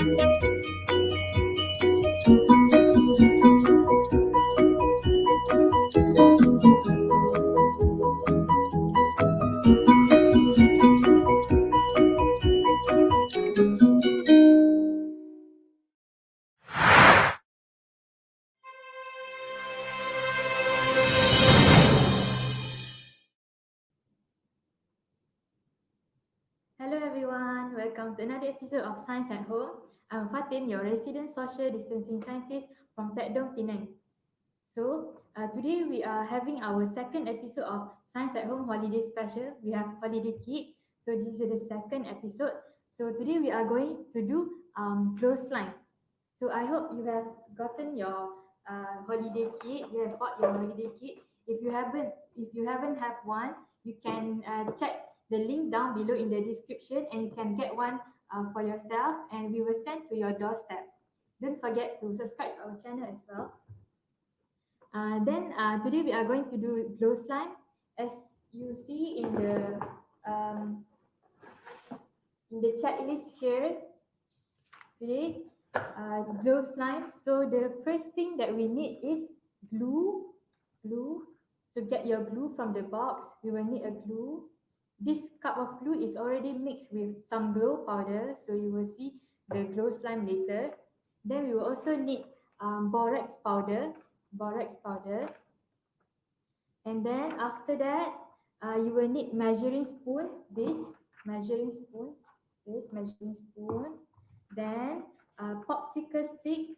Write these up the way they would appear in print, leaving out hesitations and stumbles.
Hello everyone, welcome to another episode of Science at Home. I'm Fatin, your resident social distancing scientist from Penang. Today we are having our second episode of Science at Home Holiday Special. We have Holiday Kit. So this is the second episode. So today we are going to do clothesline. So I hope you have gotten your holiday kit. You have bought your holiday kit. If you haven't have one, you can check the link down below in the description, and you can get one for yourself, and we will send to your doorstep. Don't forget to subscribe to our channel as well. Then today we are going to do glow slime. As you see um, in the checklist here today, glow slime. So the first thing that we need is glue. Glue. So get your glue from the box. We will need a glue. This cup of glue is already mixed with some glow powder, so you will see the glow slime later. Then we will also need borax powder. Borax powder. And then after that, you will need measuring spoon. This measuring spoon. This measuring spoon. Then a popsicle stick.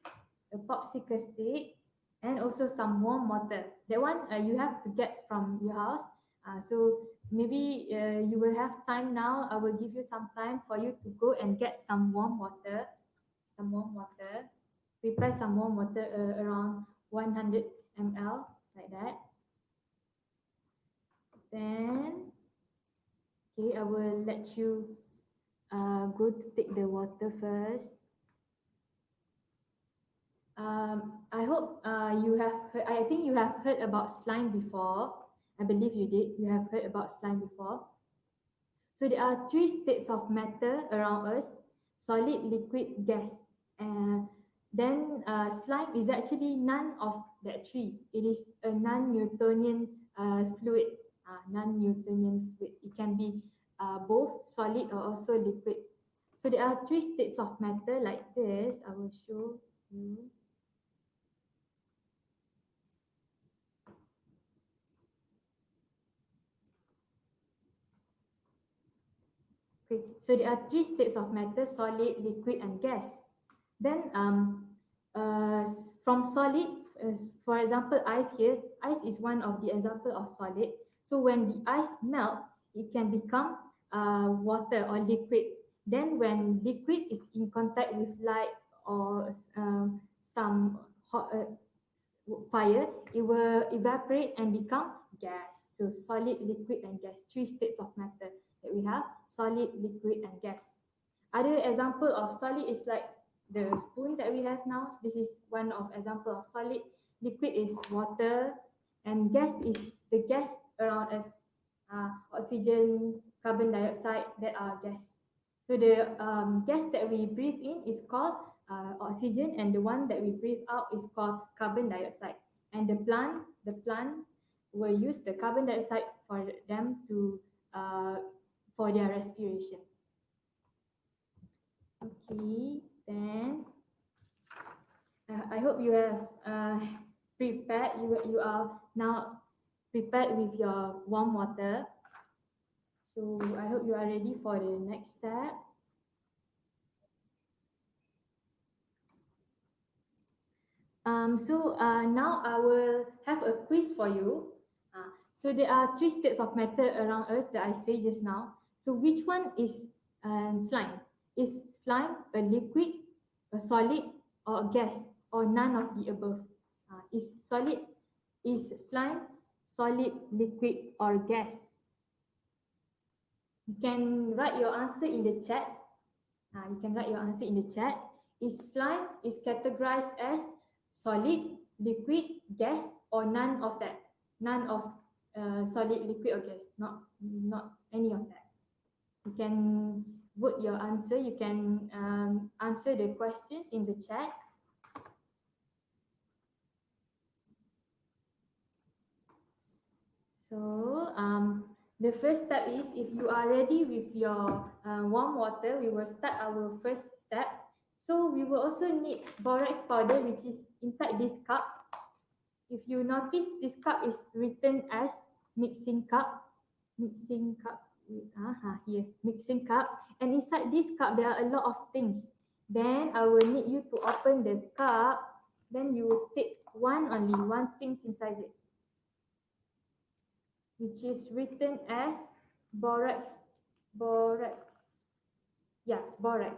A popsicle stick. And also some warm water. That one you have to get from your house. So maybe you will have time now. I will give you some time for you to go and get some warm water. Some warm water. Prepare some warm water around 100 ml like that. Then, okay, I will let you go to take the water first. I hope you have heard, I think you have heard about slime before. I believe you did. You have heard about slime before. So there are three states of matter around us: solid, liquid, gas. And then slime is actually none of that three. It is a non-Newtonian fluid. Non-Newtonian fluid. It can be both solid or also liquid. So there are three states of matter like this. I will show you. Okay, so there are three states of matter: solid, liquid, and gas. Then from solid, for example, ice here, ice is one of the example of solid. So when the ice melt, it can become water or liquid. Then when liquid is in contact with light or some hot fire, it will evaporate and become gas. So solid, liquid, and gas, three states of matter that we have: solid, liquid, and gas. Other example of solid is like the spoon that we have now. This is one of example of solid. Liquid is water, and gas is the gas around us. Oxygen, carbon dioxide, that are gas. So the gas that we breathe in is called oxygen, and the one that we breathe out is called carbon dioxide. And the plant will use the carbon dioxide for them to for their respiration. Okay, then I hope you have prepared. You are now prepared with your warm water. So I hope you are ready for the next step. Now I will have a quiz for you. So there are three states of matter around us that I say just now. So which one is slime? Is slime a liquid, a solid, or a gas, or none of the above? Is slime solid, liquid, or gas? You can write your answer in the chat. Is slime is categorized as solid, liquid, gas, or none of that? None of solid, liquid, or gas. Not any of that. You can vote your answer. You can answer the questions in the chat. So the first step is, if you are ready with your warm water, we will start our first step. So we will also need borax powder, which is inside this cup. If you notice, this cup is written as mixing cup. Mixing cup, here, mixing cup. And inside this cup, there are a lot of things. Then I will need you to open the cup. Then you will take only one thing inside it, which is written as borax. Borax. Yeah, borax.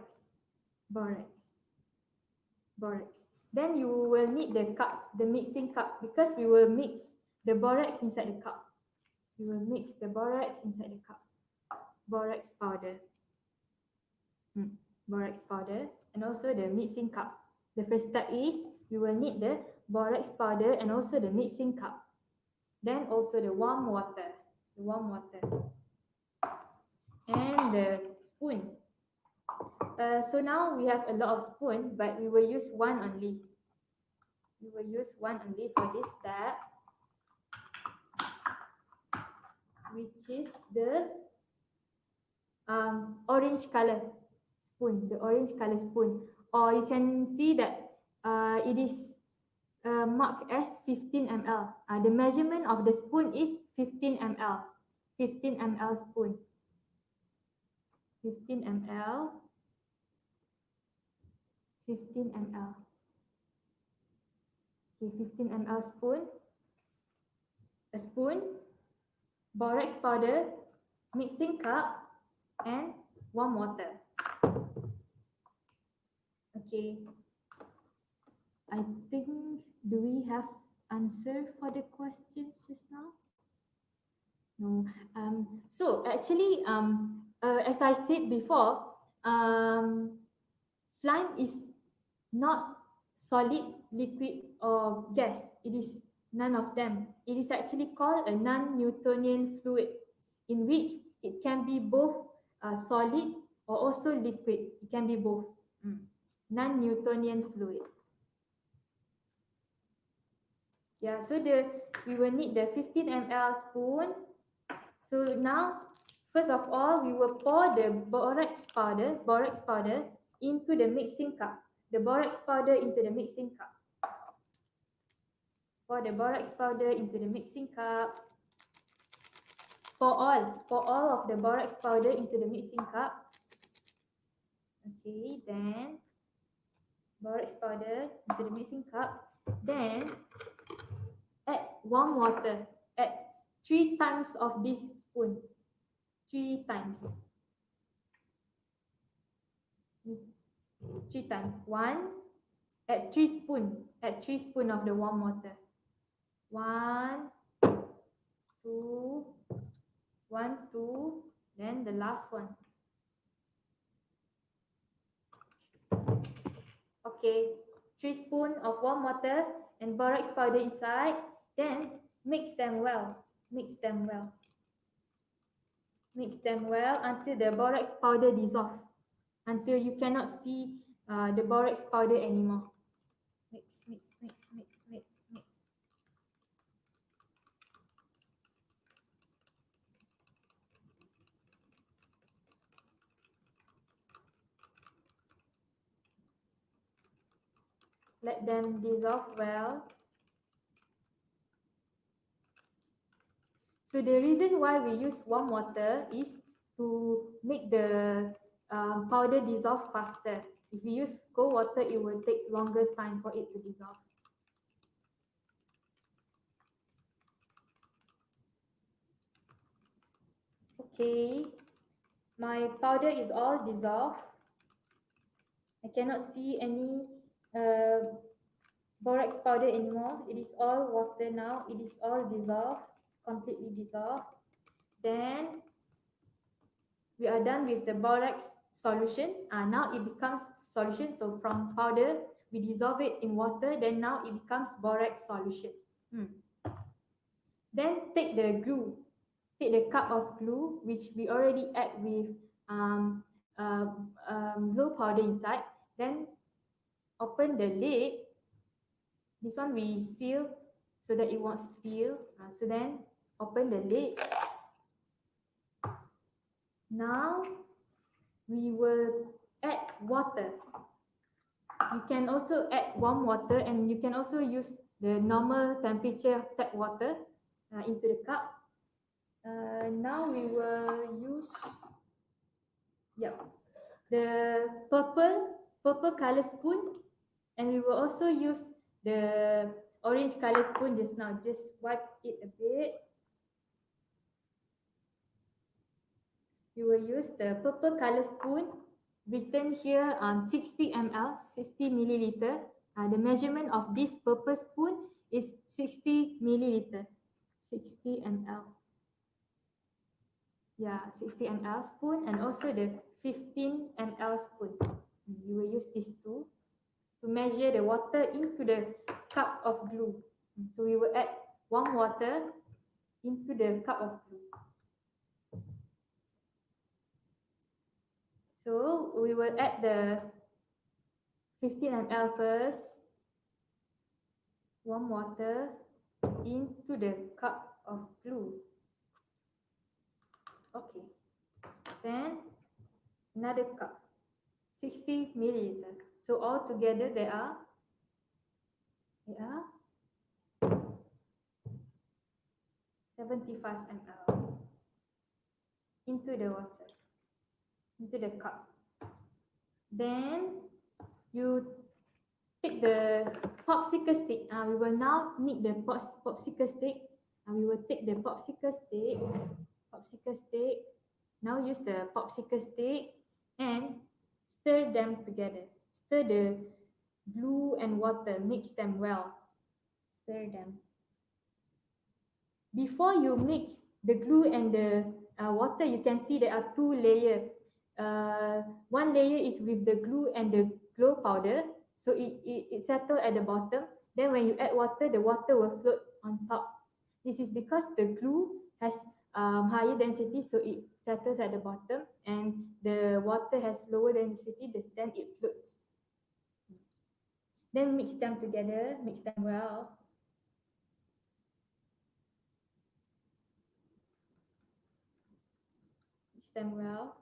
Borax. Borax. Then you will need the cup, the mixing cup, because we will mix the borax inside the cup. We will mix the borax inside the cup. Borax powder. Borax powder, and also the mixing cup. The first step is we will need the borax powder and also the mixing cup. Then also the warm water. The warm water. And the spoon. So now we have a lot of spoon, but we will use one only. We will use one only for this step, which is the orange color spoon, the orange color spoon. Or you can see that it is marked as 15 ml. The measurement of the spoon is 15 ml. 15 ml spoon. 15 ml. 15 ml. Okay, 15 ml spoon. A spoon, borax powder, mixing cup, and warm water. Okay. I think, do we have answer for the questions just now? No. So actually, as I said before, slime is not solid, liquid, or gas. It is none of them. It is actually called a non-Newtonian fluid, in which it can be both solid or also liquid. It can be both. Non-Newtonian fluid. Yeah, so we will need the 15 ml spoon. So now, first of all, we will pour the borax powder into the mixing cup. The borax powder into the mixing cup. Pour the borax powder into the mixing cup. Pour all of the borax powder into the mixing cup. Okay, then borax powder into the mixing cup. Then add warm water. Add 3 times of this spoon. 3 times. 3 times. 1. Add 3 spoon. Add 3 spoon of the warm water. 1, 2, 1, 2. Then the last one. Okay. 3 spoon of warm water and borax powder inside. Then mix them well. Mix them well. Mix them well until the borax powder dissolves. Until you cannot see the borax powder anymore. Mix, mix, mix, mix, mix, mix. Let them dissolve well. So the reason why we use warm water is to make the powder dissolve faster. If we use cold water, it will take longer time for it to dissolve. Okay, my powder is all dissolved. I cannot see any borax powder anymore. It is all water now. It is all dissolved, completely dissolved. Then we are done with the borax solution. Now it becomes solution. So from powder, we dissolve it in water. Then now it becomes borax solution. Then take the glue. Take the cup of glue, which we already add with glue powder inside. Then open the lid. This one we seal so that it won't spill. So then open the lid. Now we will add water. You can also add warm water, and you can also use the normal temperature tap water into the cup. Now we will use the purple color spoon, and we will also use the orange color spoon just now. Just wipe it a bit. We will use the purple color spoon, written here 60 ml, 60 milliliter. The measurement of this purple spoon is 60 milliliter, 60 ml. Yeah, 60 ml spoon, and also the 15 ml spoon. You will use these two to measure the water into the cup of glue. So we will add warm water into the cup of glue. So we will add the 15 ml first, warm water into the cup of glue. Okay. Then another cup, 60 milliliter. So all together there are 75 ml into the water, into the cup. Then you take the popsicle stick. We will now need the popsicle stick. We will take the popsicle stick. Now use the popsicle stick and stir them together. Stir the glue and water. Mix them well. Stir them. Before you mix the glue and the water, you can see there are two layers. One layer is with the glue and the glow powder, so it settles at the bottom. Then when you add water, the water will float on top. This is because the glue has higher density, so it settles at the bottom, and the water has lower density, then it floats. Then mix them together, mix them well. Mix them well.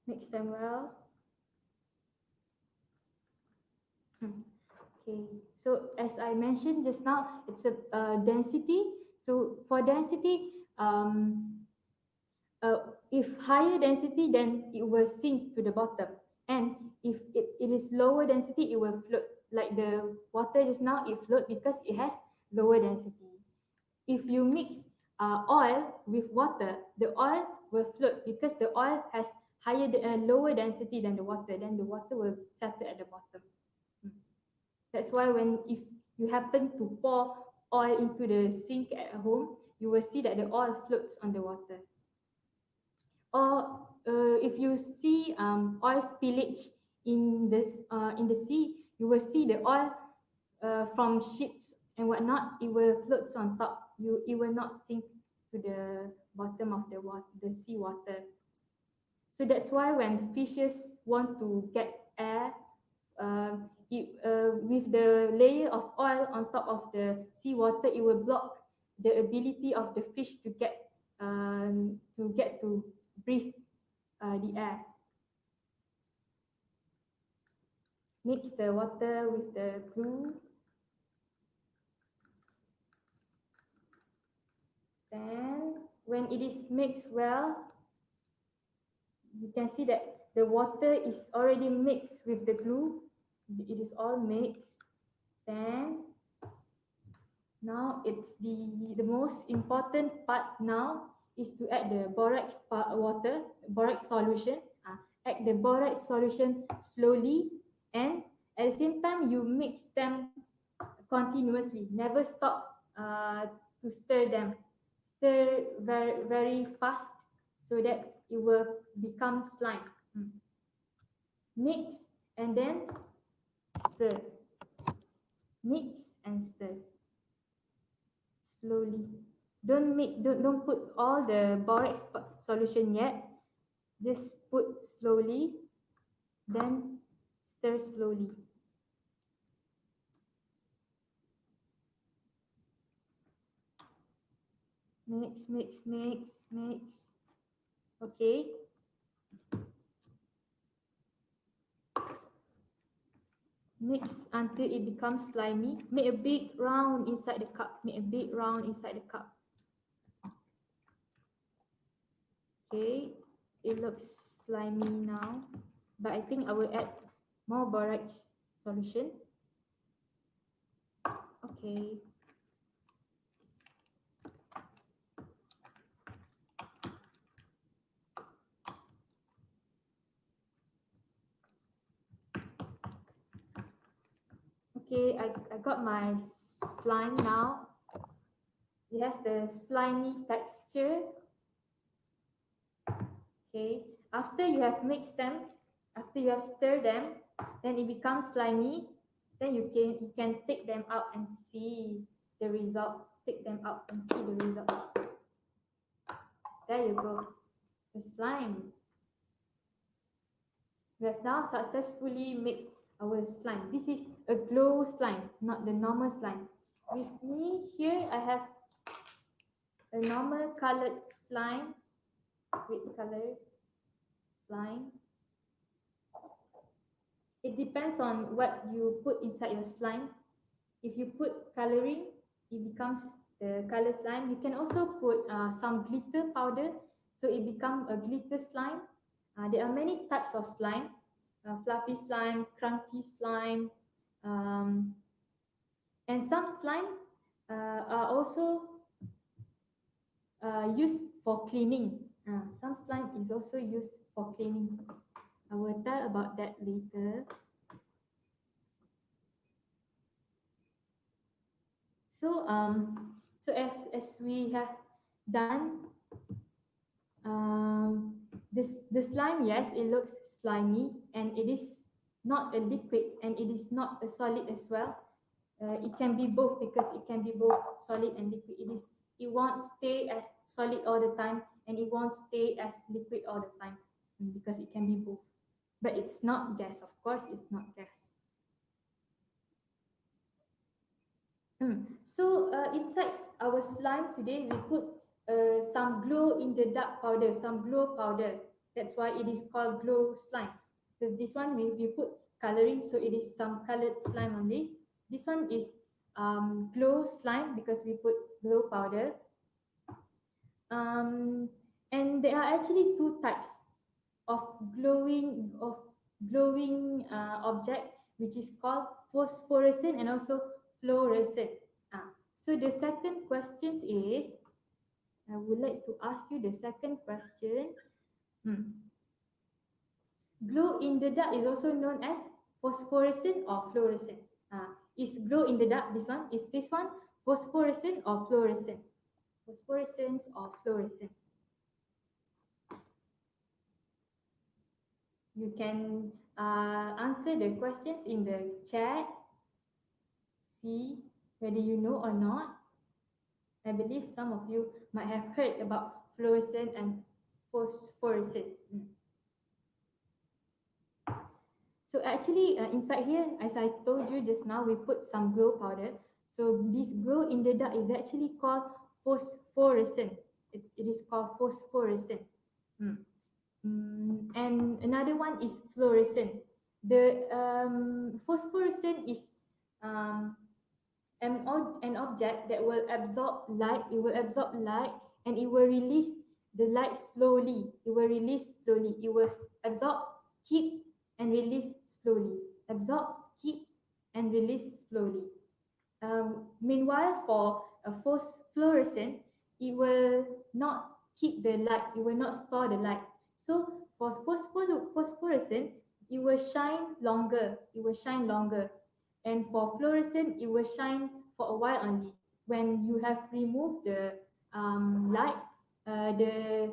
Mix them well. Okay, so as I mentioned just now, it's a density. So for density, if higher density, then it will sink to the bottom. And if it is lower density, it will float. Like the water just now, it float because it has lower density. If you mix oil with water, the oil will float because the oil has lower density than the water. Then the water will settle at the bottom. That's why if you happen to pour oil into the sink at home, you will see that the oil floats on the water. Or if you see oil spillage in the sea, you will see the oil from ships and whatnot. It will floats on top. It will not sink to the bottom of the sea water. So that's why when fishes want to get air, with the layer of oil on top of the seawater, it will block the ability of the fish to get to breathe the air. Mix the water with the glue. Then when it is mixed well, you can see that the water is already mixed with the glue. It is all mixed. Then now it's the most important part now is to add the borax solution. Add the borax solution slowly, and at the same time you mix them continuously. Never stop uh, to stir them. Stir very, very fast so that it will become slime. Mix and then stir. Mix and stir slowly. Don't put all the borax solution yet. Just put slowly, then stir slowly. Mix, mix, mix, mix. Okay. Mix until it becomes slimy. Make a big round inside the cup. Make a big round inside the cup. Okay. It looks slimy now. But I think I will add more borax solution. Okay. Okay, I got my slime now. It has the slimy texture. Okay, after you have mixed them, after you have stirred them, then it becomes slimy. Then you can take them out and see the result. Take them out and see the result. There you go, the slime. We have now successfully made our slime. This is a glow slime, not the normal slime. With me here, I have a normal colored slime, red color slime. It depends on what you put inside your slime. If you put coloring, it becomes the color slime. You can also put some glitter powder, so it becomes a glitter slime. There are many types of slime, fluffy slime, crunchy slime, um, and some slime are also used for cleaning. Some slime is also used for cleaning. I will tell about that later. So as we have done, the slime, yes, it looks slimy and it is not a liquid and it is not a solid as well. It can be both because it can be both solid and liquid. It won't stay as solid all the time and it won't stay as liquid all the time because it can be both. But it's not gas, of course, it's not gas. So inside our slime today, we put some glow in the dark powder, some glow powder. That's why it is called glow slime. Because this one we put coloring, so it is some colored slime only. This one is glow slime because we put glow powder. And there are actually two types of glowing object, which is called phosphorescent and also fluorescent. So the second question is, I would like to ask you the second question. Glow in the dark is also known as phosphorescent or fluorescent. Is glow in the dark this one? Is this one phosphorescent or fluorescent? Phosphorescence or fluorescent? You can answer the questions in the chat. See whether you know or not. I believe some of you might have heard about fluorescent and phosphorescent. So actually inside here, as I told you just now, we put some glow powder. So this glow in the dark is actually called phosphorescent. It is called phosphorescent. And another one is fluorescent. The phosphorescent is an object that will absorb light. It will absorb light and it will release the light slowly. It will release slowly. It will absorb, keep, and release slowly. Absorb, keep, and release slowly. Meanwhile, for a fluorescent, it will not keep the light. It will not store the light. So for phosphorescent, it will shine longer. It will shine longer. And for fluorescent, it will shine for a while only. when you have removed the light, the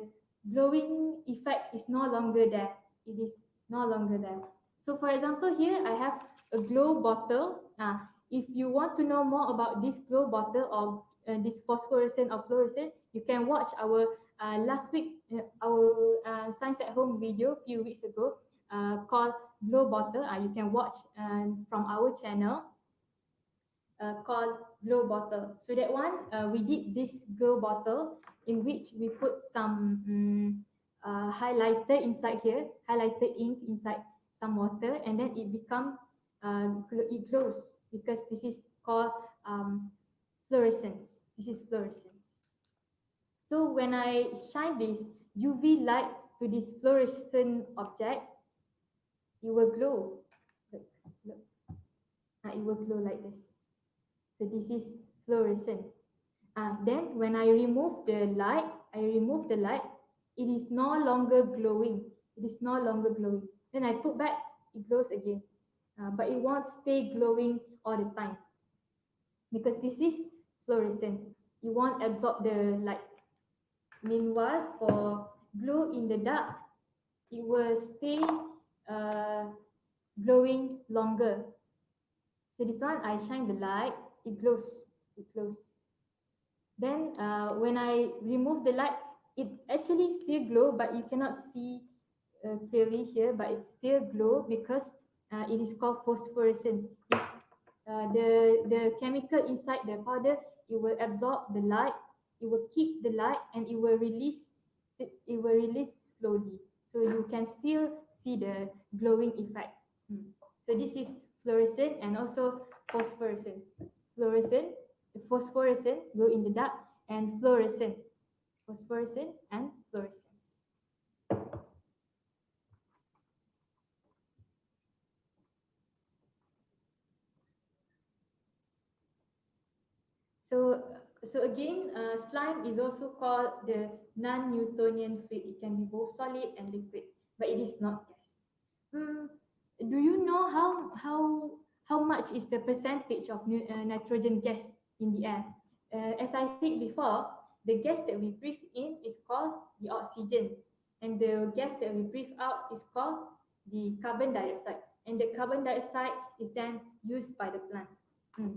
glowing effect is no longer there. It is no longer there. So for example, here I have a glow bottle. If you want to know more about this glow bottle or this phosphorescent or fluorescent, you can watch our last week our science at home video a few weeks ago called glow bottle. You can watch from our channel called glow bottle. So that one, we did this glow bottle in which we put some highlighter inside here, highlighter ink inside some water, and then it become it glows because this is called fluorescence. This is fluorescence. So when I shine this UV light to this fluorescent object, it will glow. Look, look. It will glow like this. So this is fluorescent. Then when I remove the light, it is no longer glowing. It is no longer glowing. Then I put back, it glows again. But it won't stay glowing all the time because this is fluorescent. It won't absorb the light. Meanwhile, for glow in the dark, it will stay uh, glowing longer. So this one, I shine the light, it glows. It glows. Then when I remove the light, it actually still glow, but you cannot see clearly here, but it still glow because it is called phosphorescent. The chemical inside the powder, it will absorb the light, it will keep the light, and it will release slowly. So you can still see the glowing effect. So this is fluorescent and also phosphorescent. Fluorescent, phosphorescent, glow in the dark, and fluorescent, phosphorescent and fluorescent. So, so again, slime is also called the non-Newtonian fluid. It can be both solid and liquid, but it is not gas. Do you know how much is the percentage of nitrogen gas in the air? As I said before, the gas that we breathe in is called the oxygen, and the gas that we breathe out is called the carbon dioxide. And the carbon dioxide is then used by the plant.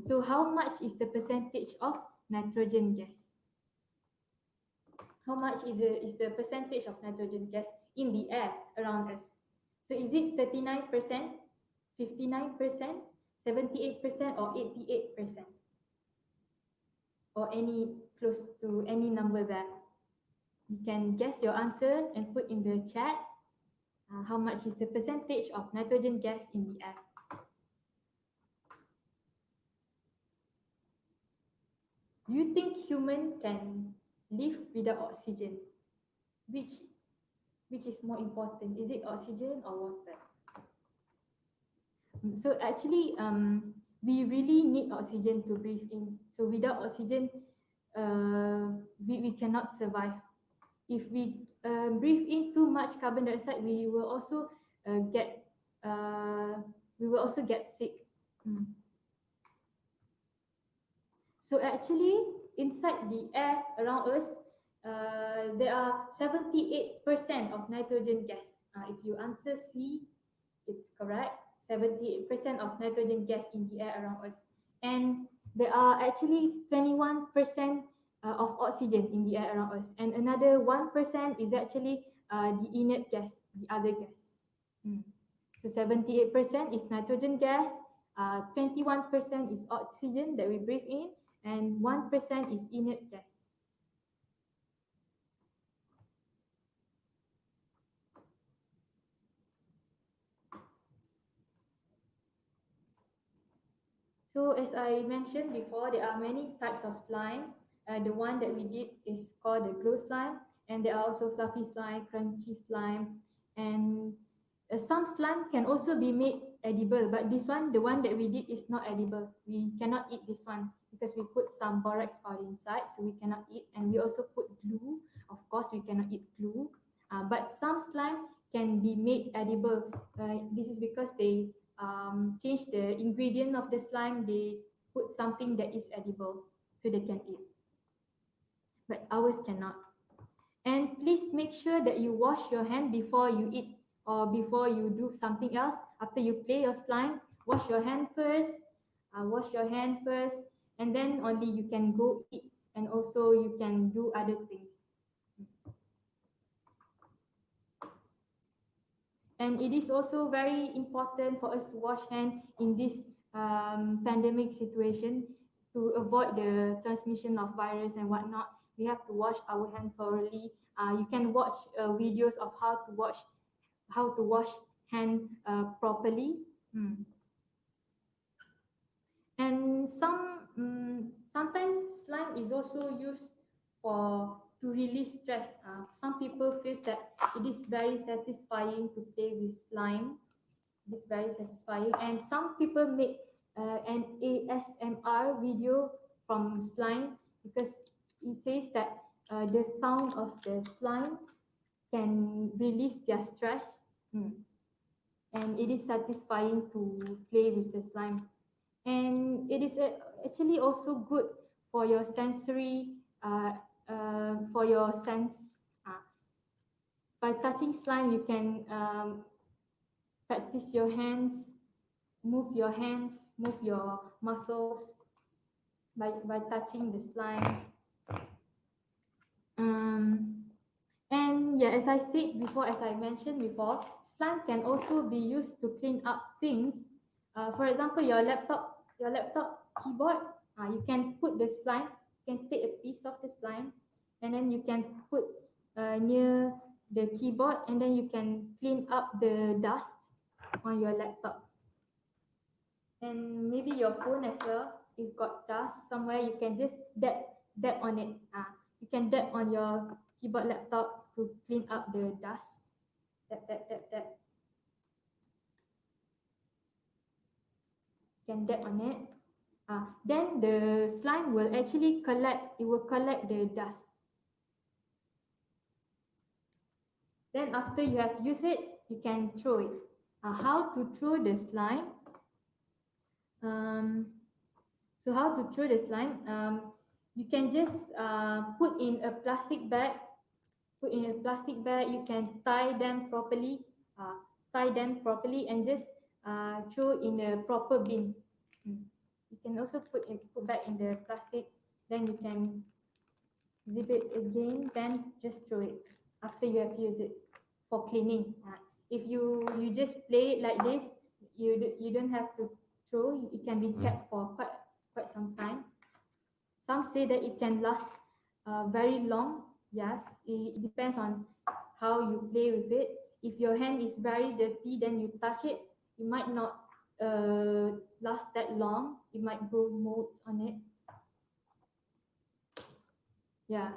So how much is the percentage of nitrogen gas? How much is the percentage of nitrogen gas in the air around us? So is it 39%, 59%, 78%, or 88%? Or any close to any number there? You can guess your answer and put in the chat how much is the percentage of nitrogen gas in the air. Do you think human can live without oxygen? Which is more important? Is it oxygen or water? So actually, we really need oxygen to breathe in. So without oxygen, we cannot survive. If we breathe in too much carbon dioxide, get we will also get sick. So actually, inside the air around us, there are 78% of nitrogen gas. If you answer C, it's correct. 78% of nitrogen gas in the air around us. And there are actually 21% of oxygen in the air around us. And another 1% is actually the inert gas, the other gas. So 78% is nitrogen gas, 21% is oxygen that we breathe in, and 1% is inert gas. So as I mentioned before, there are many types of slime. The one that we did is called the glow slime, and there are also fluffy slime, crunchy slime, and some slime can also be made edible. But this one, the one that we did, is not edible. We cannot eat this one because we put some borax powder inside, so we cannot eat. And we also put glue. Of course, we cannot eat glue. But some slime can be made edible. This is because they change the ingredient of the slime, they put something that is edible. so they can eat. But ours cannot. And please make sure that you wash your hand before you eat or before you do something else. After you play your slime, wash your hand first. Wash your hand first, and then only you can go eat, and also you can do other things. And it is also very important for us to wash hand in this pandemic situation to avoid the transmission of virus and whatnot. We have to wash our hand thoroughly. You can watch videos of how to wash hand properly. And sometimes slime is also used for to release stress. Some people feel that it is very satisfying to play with slime. It is very satisfying, and some people make an ASMR video from slime because it says that the sound of the slime can release their stress. And it is satisfying to play with the slime. And it is actually also good for your sensory for your sense. By touching slime, you can practice your hands, move your muscles by touching the slime. And yeah, as I mentioned before, slime can also be used to clean up things. For example, your laptop keyboard, you can put the slime, you can take a piece of the slime, and then you can put near the keyboard, and then you can clean up the dust on your laptop. And maybe your phone as well, if got dust somewhere, you can just dab on it. You can dab on your keyboard laptop to clean up the dust. Dab. You can dab on it. Then the slime will actually collect the dust. Then after you have used it, you can throw it. How to throw the slime? So how to throw the slime? You can just put in a plastic bag. You can tie them properly. And just throw in a proper bin. You can also put back in the plastic. Then you can zip it again. Then just throw it after you have used it for cleaning. If you just play it like this, you don't have to throw. It can be kept for quite some time. Some say that it can last very long. Yes, it depends on how you play with it. If your hand is very dirty, then you touch it, it might not last that long. It might grow molds on it. Yeah.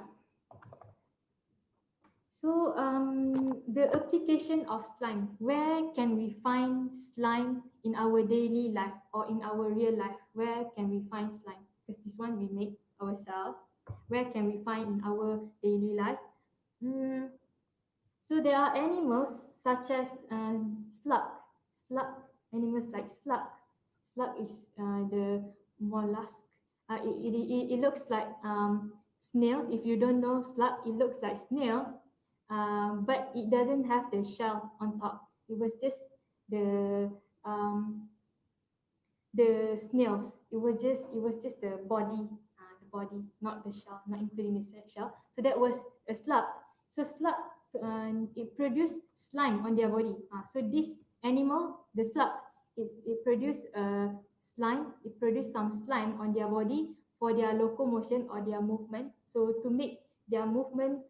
So the application of slime. Where can we find slime in our daily life or in our real life? Where can we find slime? Because this one we make ourselves. Where can we find in our daily life? So there are animals such as slug. Animals like slug. Slug is the mollusk. It looks like snails. If you don't know slug, it looks like snail, but it doesn't have the shell on top. It was just the um, the snails. It was just the body, not the shell, not including the shell. So that was a slug. So slug, it produced slime on their body. So this animal, the slug, it produced slime. It produced some slime on their body for their locomotion or their movement. So to make their movement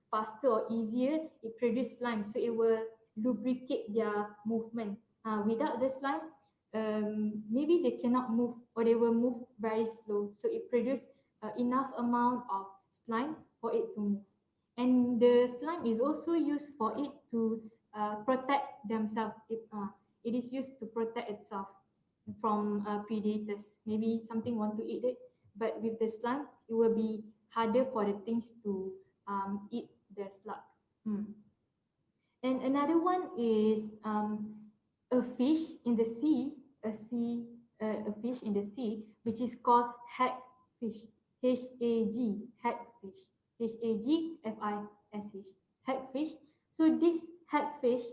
faster or easier, it produced slime. So it will lubricate their movement. Without the slime, maybe they cannot move or they will move very slow. So it produced enough amount of slime for it to move. And the slime is also used for it to protect themselves. It is used to protect itself from predators. Maybe something want to eat it, but with the slime, it will be harder for the things to eat the slug. And another one is a fish in the sea, a fish in the sea, which is called hagfish. fish. H-A-G, hagfish. Hagfish. Hagfish. So this hagfish,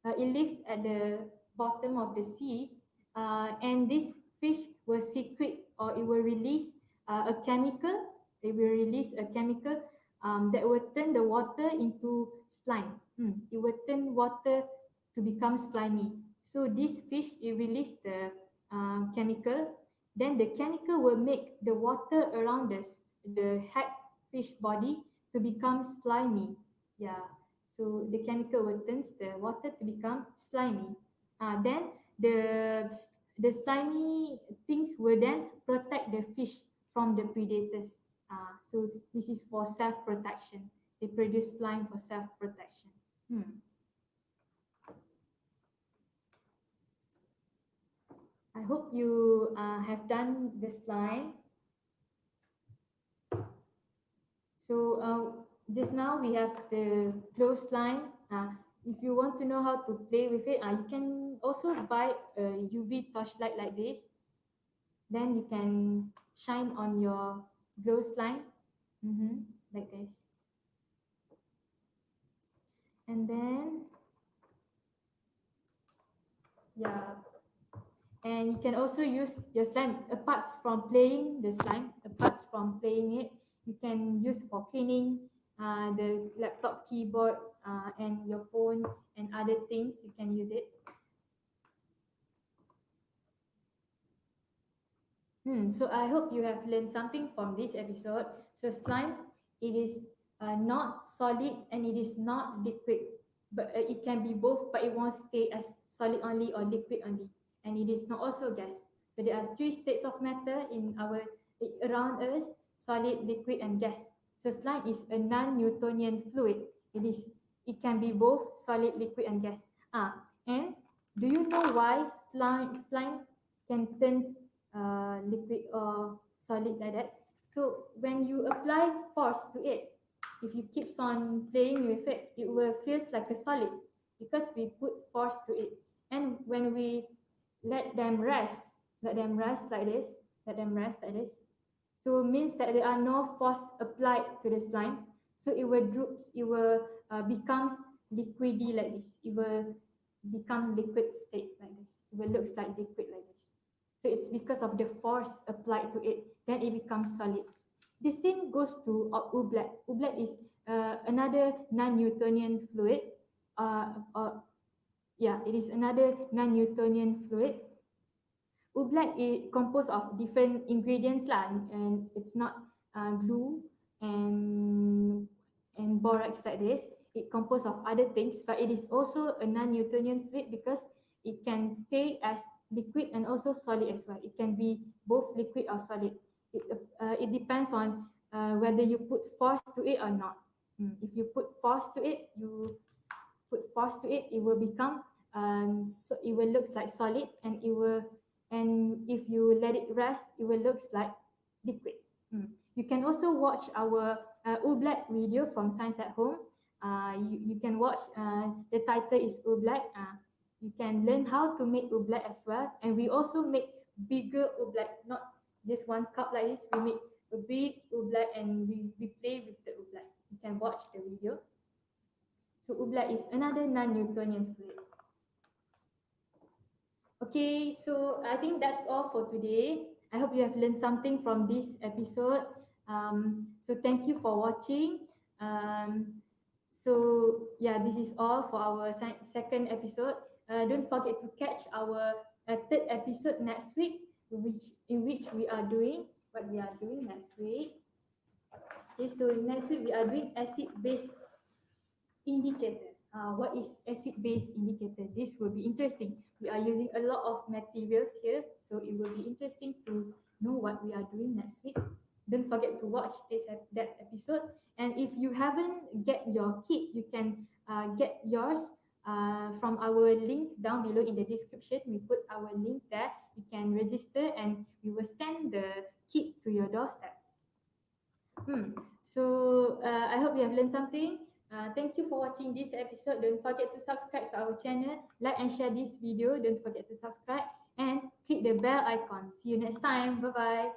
it lives at the bottom of the sea, and this fish will secrete or it will release a chemical. It will release a chemical that will turn the water into slime. It will turn water to become slimy. So this fish, it release the chemical, then the chemical will make the water around the hagfish body to become slimy. Yeah. So the chemical will turn the water to become slimy. Then the the slimy things will then protect the fish from the predators. So this is for self-protection. They produce slime for self-protection. I hope you have done the slime. So just now we have the closed line. If you want to know how to play with it, you can also buy a UV torchlight like this. Then you can shine on your glow slime, like this. And then, yeah, and you can also use your slime apart from playing the slime, apart from playing it, you can use for cleaning the laptop keyboard and your phone and other things. You can use it. So I hope you have learned something from this episode. So slime, it is not solid and it is not liquid, but it can be both, but it won't stay as solid only or liquid only, and it is not also gas. So there are three states of matter in our around us: solid, liquid, and gas. So slime is a non-Newtonian fluid. It can be both solid, liquid, and gas. And do you know why slime can turn liquid or solid like that? So when you apply force to it, if you keeps on playing with it, it will feels like a solid because we put force to it. And when we let them rest like this, let them rest like this. So it means that there are no force applied to the slime. So it will droops, it will becomes liquidy like this. It will become liquid state like this. It will looks like liquid like this. So it's because of the force applied to it, then it becomes solid. The same goes to oobleck. Oobleck is another non-Newtonian fluid. Yeah, it is another non-Newtonian fluid. Oobleck is composed of different ingredients lah, and it's not glue and borax like this. It composed of other things, but it is also a non-Newtonian fluid because it can stay as liquid and also solid as well. It can be both liquid or solid. It depends on whether you put force to it or not. If you put force to it, it will become so it will looks like solid, and it will, and if you let it rest, it will looks like liquid. You can also watch our oobleck video from Science at Home. You can watch, the title is oobleck. You can learn how to make oobleck as well, and we also make bigger oobleck, not just one cup like this. We make a big oobleck and we play with the oobleck. You can watch the video. So oobleck is another non-Newtonian fluid. Okay, so I think that's all for today. I hope you have learned something from this episode. So thank you for watching. So yeah, this is all for our second episode. Don't forget to catch our third episode next week, in which we are doing what we are doing next week. Okay, so next week we are doing acid-base indicator. What is acid-base indicator? This will be interesting. We are using a lot of materials here, so it will be interesting to know what we are doing next week. Don't forget to watch that episode. And if you haven't get your kit, you can get yours from our link down below in the description. We put our link there. You can register and we will send the kit to your doorstep. So I hope you have learned something. Thank you for watching this episode. Don't forget to subscribe to our channel, like and share this video. Don't forget to subscribe and click the bell icon. See you next time. Bye bye.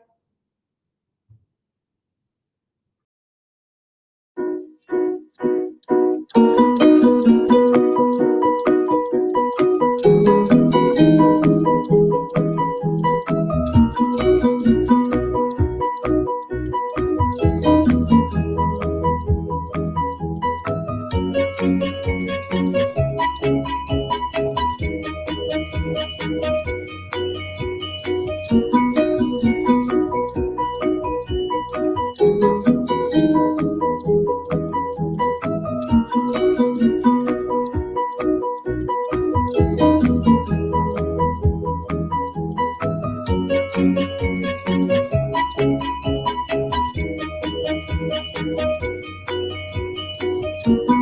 you.